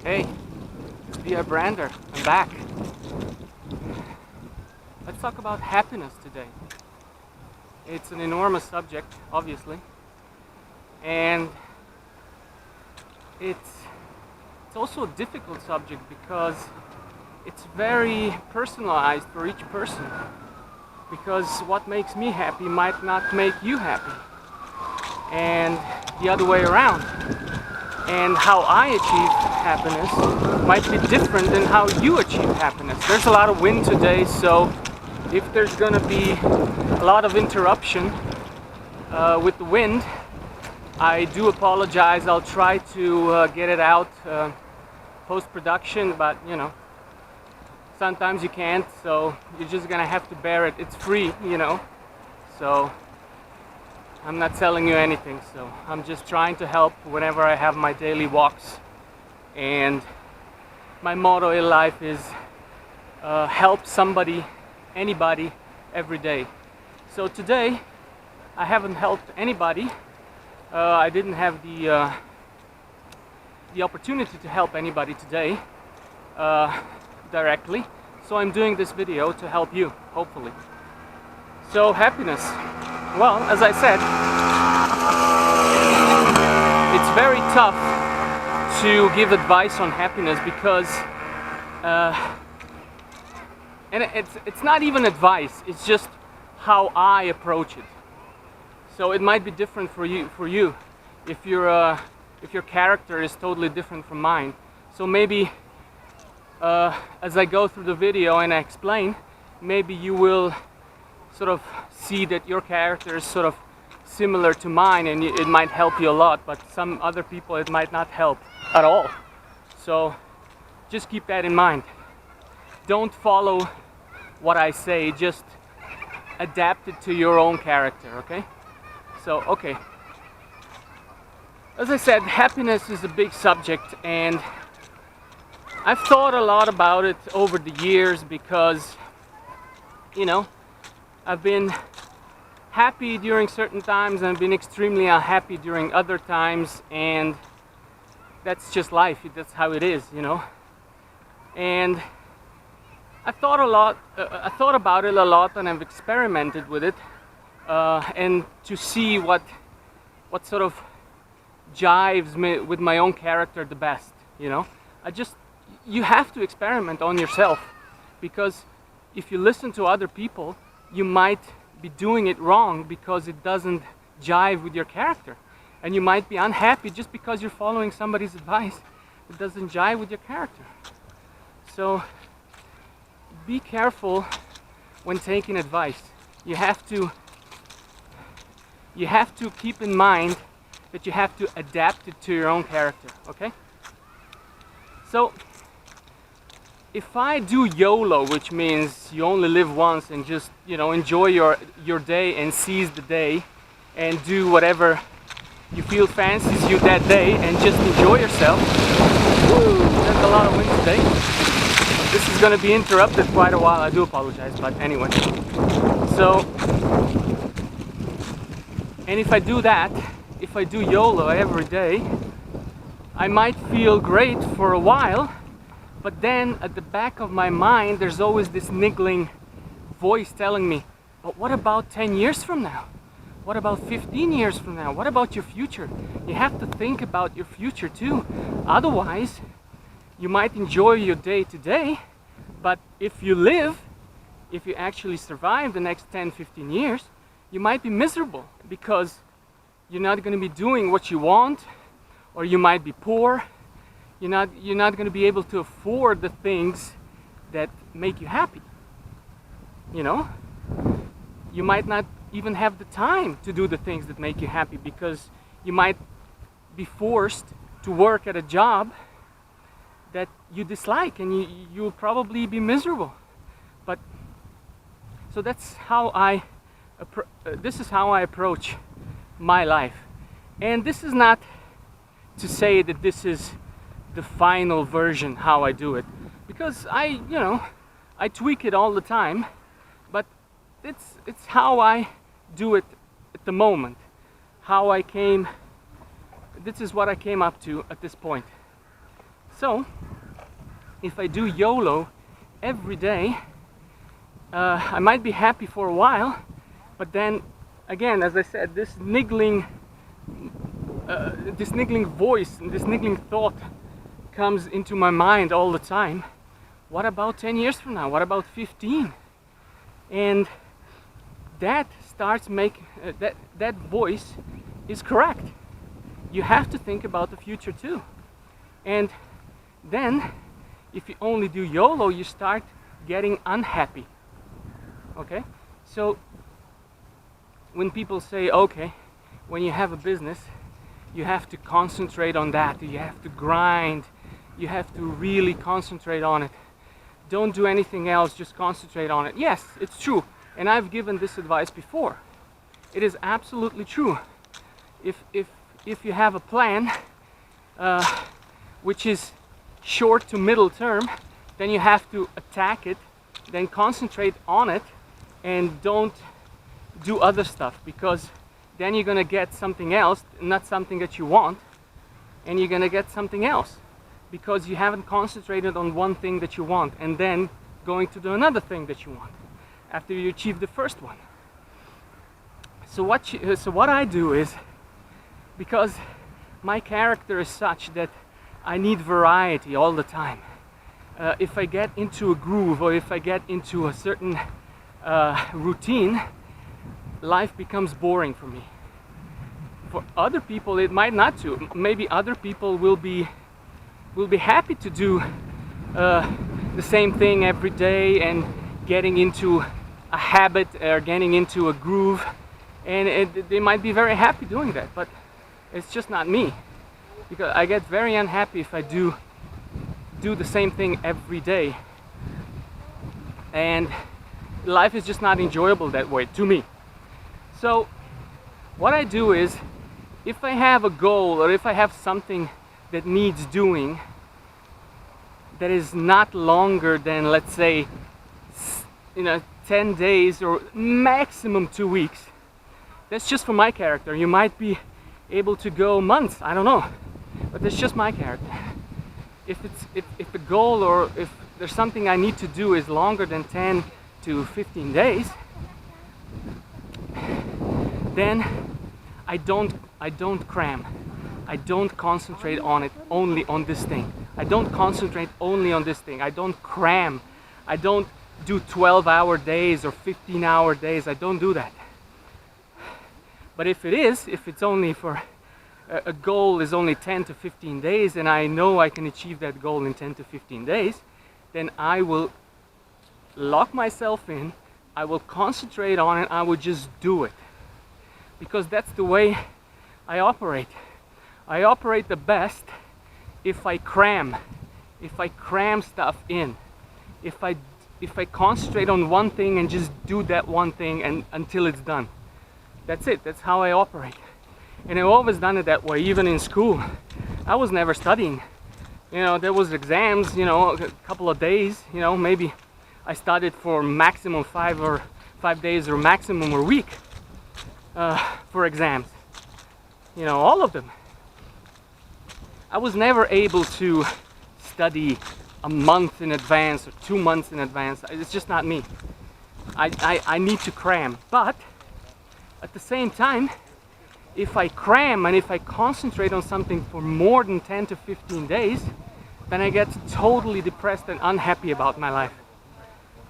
Hey, it's VI Brander. I'm back. Let's talk about happiness today. It's an enormous subject, obviously, and it's also a difficult subject because it's very personalized for each person. Because what makes me happy might not make you happy, and the other way around. And how I achieve happiness might be different than how you achieve happiness. There's a lot of wind today, so if there's gonna be a lot of interruption with the wind, I do apologize. I'll try to get it out post-production, but you know, sometimes you can't, so you're just gonna have to bear it. It's free, you know, so I'm not selling you anything, so I'm just trying to help whenever I have my daily walks. And my motto in life is help somebody, anybody, every day. So today I haven't helped anybody. I didn't have the opportunity to help anybody today directly, so I'm doing this video to help you, hopefully. So happiness. Well, as I said, it's very tough to give advice on happiness because and it's not even advice, it's just how I approach it. So it might be different for you if your character is totally different from mine. So maybe as I go through the video and I explain, maybe you will sort of see that your character is sort of similar to mine, and it might help you a lot, but some other people it might not help at all. So just keep that in mind. Don't follow what I say, just adapt it to your own character, okay? So, okay. As I said, happiness is a big subject, and I've thought a lot about it over the years because, you know, I've been happy during certain times and I've been extremely unhappy during other times, and that's just life. That's how it is, you know. And I thought about it a lot, and I've experimented with it, and to see what sort of jives with my own character the best, you know. You have to experiment on yourself, because if you listen to other people, you might be doing it wrong because it doesn't jive with your character, and you might be unhappy just because you're following somebody's advice that doesn't jive with your character. So be careful when taking advice. You have to keep in mind that you have to adapt it to your own character, okay? So if I do YOLO, which means you only live once, and just, you know, enjoy your day and seize the day and do whatever you feel fancies you that day and just enjoy yourself. Woo, there's a lot of wind today. This is going to be interrupted quite a while. I do apologize, but anyway. So, and if I do that, if I do YOLO every day, I might feel great for a while, but then at the back of my mind there's always this niggling voice telling me, but what about 10 years from now? What about 15 years from now? What about your future? You have to think about your future too. Otherwise, you might enjoy your day today, but if you actually survive the next 10-15 years, you might be miserable because you're not going to be doing what you want, or you might be poor. You're not going to be able to afford the things that make you happy. You know? You might not even have the time to do the things that make you happy because you might be forced to work at a job that you dislike, and you'll probably be miserable. But so that's how this is how I approach my life. And this is not to say that this is the final version how I do it, because I tweak it all the time, but it's how I do it at the moment, this is what I came up to at this point. So if I do YOLO every day, I might be happy for a while, but then again, as I said, this niggling voice and this niggling thought comes into my mind all the time. What about 10 years from now? What about 15? And that starts making that voice is correct. You have to think about the future too. And then if you only do YOLO, you start getting unhappy. Okay? So when people say, okay, when you have a business, you have to concentrate on that, you have to grind, you have to really concentrate on it. Don't do anything else, just concentrate on it. Yes, it's true. And I've given this advice before. It is absolutely true. If you have a plan which is short to middle term, then you have to attack it, then concentrate on it, and don't do other stuff, because then you're gonna get something else, not something that you want, and you're gonna get something else because you haven't concentrated on one thing that you want and then going to do another thing that you want after you achieve the first one. So what I do is, because my character is such that I need variety all the time. If I get into a groove, or if I get into a certain routine, life becomes boring for me. For other people it might not to. Maybe other people will be happy to do the same thing every day and getting into a habit or getting into a groove, and they might be very happy doing that, but it's just not me, because I get very unhappy if I do the same thing every day, and life is just not enjoyable that way to me. So what I do is, if I have a goal or if I have something that needs doing that is not longer than, let's say, 10 days or maximum 2 weeks, that's just for my character. You might be able to go months, I don't know, but that's just my character. If the goal, or if there's something I need to do is longer than 10 to 15 days, then I don't cram. I don't concentrate on it, only on this thing. I don't concentrate only on this thing. I don't cram. I don't do 12-hour days or 15-hour days. I don't do that. But if it's only for a goal is only 10 to 15 days, and I know I can achieve that goal in 10 to 15 days, then I will lock myself in, I will concentrate on it, I will just do it. Because that's the way I operate. I operate the best if I cram stuff in. If I concentrate on one thing and just do that one thing and until it's done. That's it. That's how I operate. And I've always done it that way, even in school. I was never studying. There was exams, a couple of days, maybe I studied for maximum 5 days or maximum a week for exams. All of them. I was never able to study a month in advance or 2 months in advance. It's just not me. I need to cram. But at the same time, if I cram and if I concentrate on something for more than 10 to 15 days, then I get totally depressed and unhappy about my life.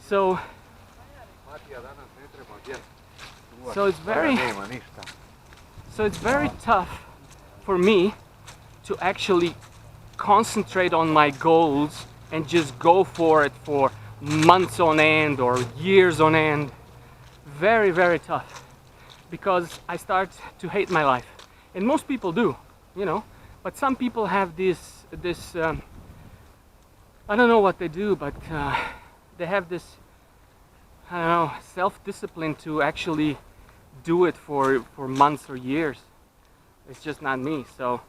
So it's very tough for me to actually concentrate on my goals and just go for it for months on end or years on end. Very, very tough, because I start to hate my life, and most people do, but some people have this I don't know what they do, but they have this, I don't know, self-discipline to actually do it for months or years. It's just not me. So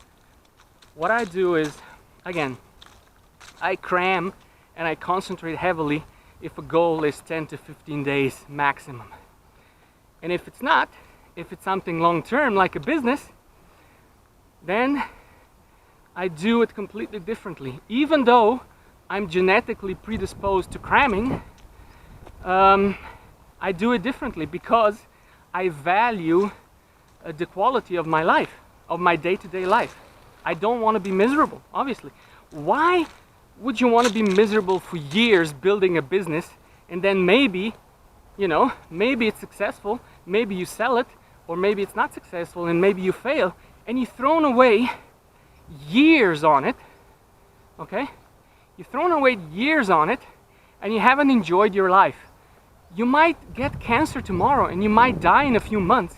what I do is, again, I cram and I concentrate heavily if a goal is 10 to 15 days maximum. And if it's not, if it's something long-term like a business, then I do it completely differently. Even though I'm genetically predisposed to cramming, I do it differently because I value the quality of my life, of my day-to-day life. I don't want to be miserable, obviously. Why would you want to be miserable for years building a business and then maybe, maybe it's successful, maybe you sell it, or maybe it's not successful and maybe you fail, and you've thrown away years on it, okay? You've thrown away years on it and you haven't enjoyed your life. You might get cancer tomorrow and you might die in a few months,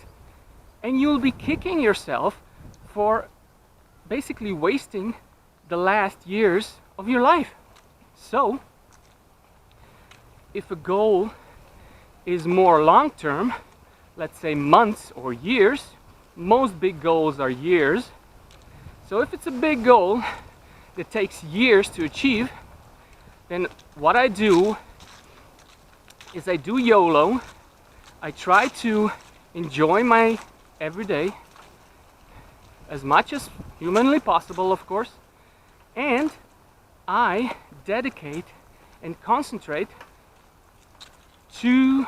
and you'll be kicking yourself for basically wasting the last years of your life. So, if a goal is more long-term, let's say months or years, most big goals are years. So if it's a big goal that takes years to achieve, then what I do is I do YOLO. I try to enjoy my everyday as much as humanly possible, of course, and I dedicate and concentrate to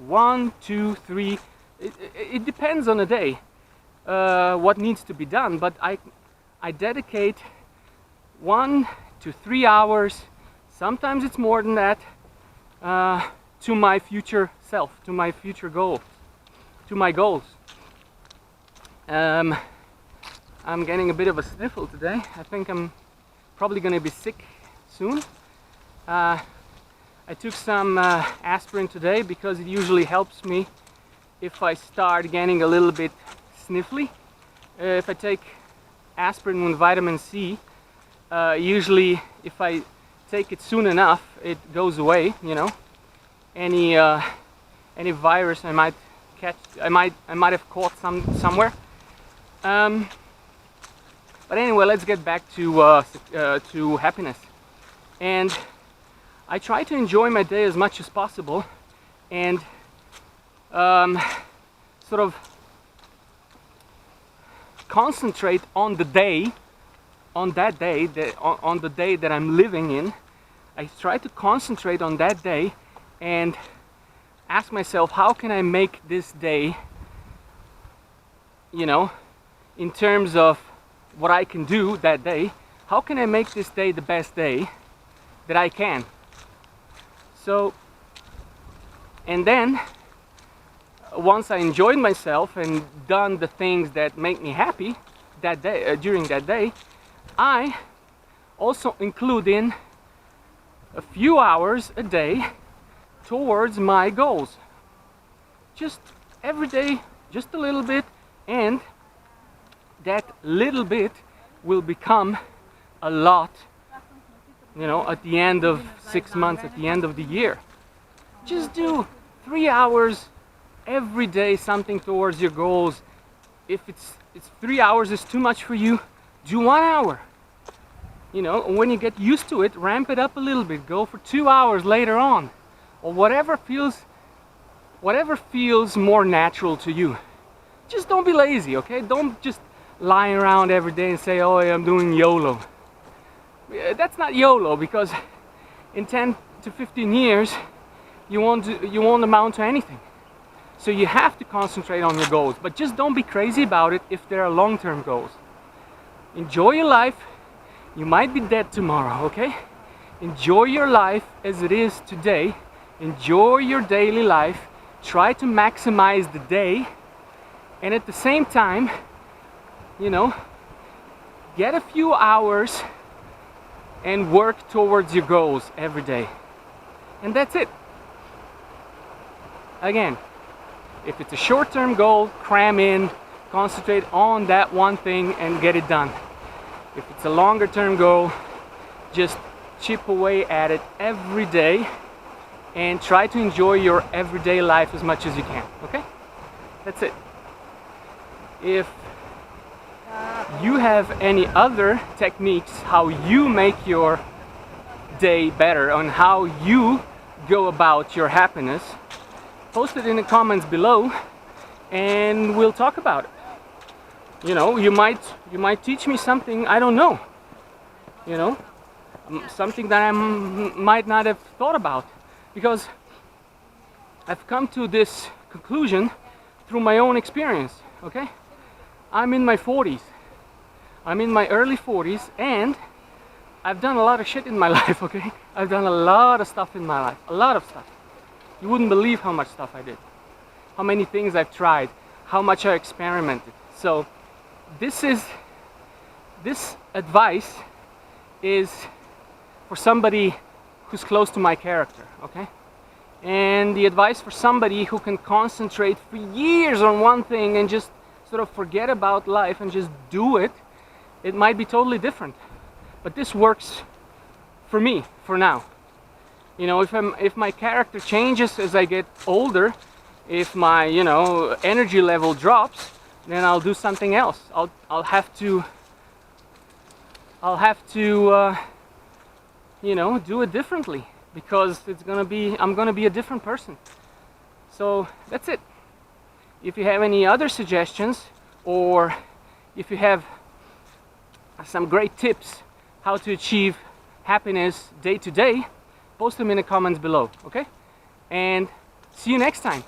1, 2, 3. It depends on the day what needs to be done, but I dedicate 1 to 3 hours. Sometimes it's more than that, to my future self, to my future goals, to my goals. I'm getting a bit of a sniffle today. I think I'm probably going to be sick soon. I took some aspirin today because it usually helps me if I start getting a little bit sniffly. If I take aspirin with vitamin C, usually if I take it soon enough, it goes away, any virus I might catch, I might have caught somewhere. But anyway, let's get back to happiness. And I try to enjoy my day as much as possible, and sort of concentrate on the day, on the day that I'm living in. I try to concentrate on that day and ask myself, how can I make this day, in terms of what I can do that day, how can I make this day the best day that I can? So, and then once I enjoyed myself and done the things that make me happy that day, during that day, I also include in a few hours a day towards my goals. Just every day, just a little bit, and that little bit will become a lot, at the end of 6 months, at the end of the year. Just do 3 hours every day, something towards your goals. If it's 3 hours is too much for you, do 1 hour. When you get used to it, ramp it up a little bit. Go for 2 hours later on, or whatever feels more natural to you. Just don't be lazy, okay? Don't just lie around every day and say, oh, I'm doing YOLO. That's not YOLO, because in 10 to 15 years you won't amount to anything. So you have to concentrate on your goals, but just don't be crazy about it if there are long-term goals. Enjoy your life. You might be dead tomorrow, okay? Enjoy your life as it is today. Enjoy your daily life. Try to maximize the day, and at the same time, get a few hours and work towards your goals every day. And that's it. Again, if it's a short-term goal, cram in, concentrate on that one thing and get it done. If it's a longer-term goal, just chip away at it every day and try to enjoy your everyday life as much as you can, okay? That's it. If you have any other techniques how you make your day better, on how you go about your happiness, post it in the comments below and we'll talk about it. You might teach me something I don't know. you know, something that I might not have thought about, because I've come to this conclusion through my own experience. Okay, I'm in my 40s. I'm in my early 40s, and I've done a lot of shit in my life. Okay, I've done a lot of stuff in my life, a lot of stuff. You wouldn't believe how much stuff I did, how many things I've tried, how much I experimented. So this advice is for somebody who's close to my character, okay? And the advice for somebody who can concentrate for years on one thing and just sort of forget about life and just do it, it might be totally different. But this works for me for now. You know, if my character changes as I get older, if my, you know, energy level drops, then I'll do something else. I'll have to you know, do it differently, because I'm gonna be a different person. So that's it. If you have any other suggestions, or if you have some great tips how to achieve happiness day to day, post them in the comments below, okay? And see you next time.